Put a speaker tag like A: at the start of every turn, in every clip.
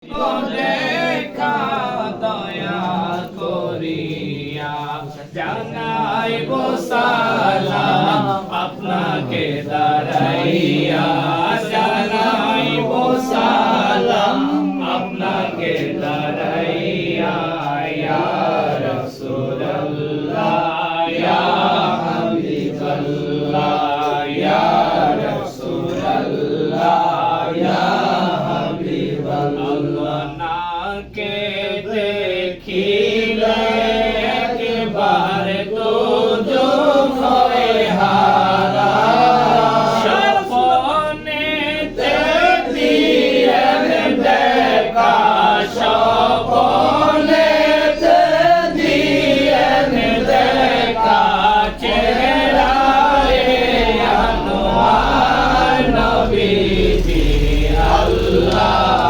A: দেখা দয়া করিয়া জানাইব সালাম আপনাকে দাঁড়াইয়া জানাইব সালাম আপনাকে দাঁড়াইয়া ইয়া রাসূলুল্লাহ ইয়া হাবিবাল্লাহ ইয়া রাসূলুল্লাহ ইয়া আপনাকে দেখিলে একবার তো হয়ে হারা স্বপ্নেতে দিয়েন দেখা স্বপ্নেতে দিয়েন দেখা চেহারায় আনোয়ার নবীজি আল্লাহ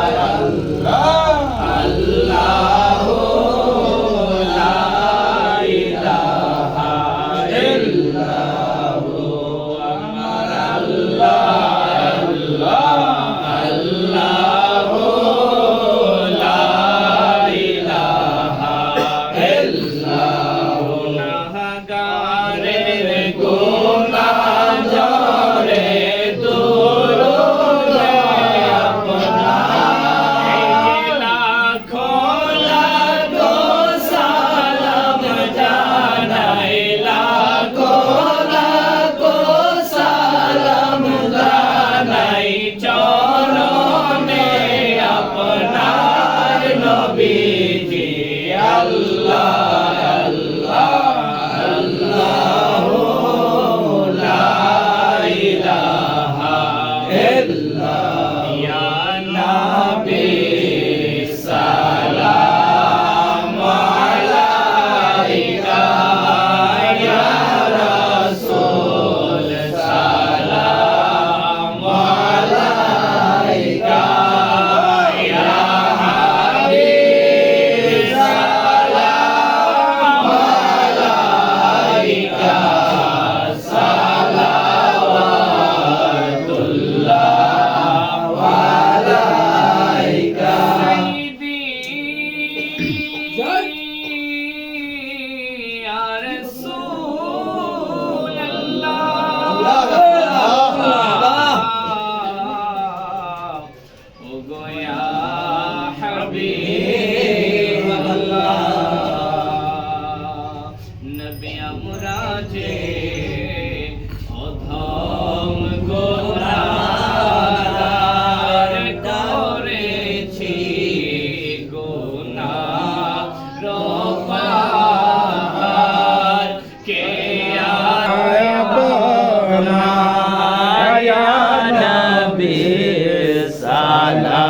B: Ya Nabi Salam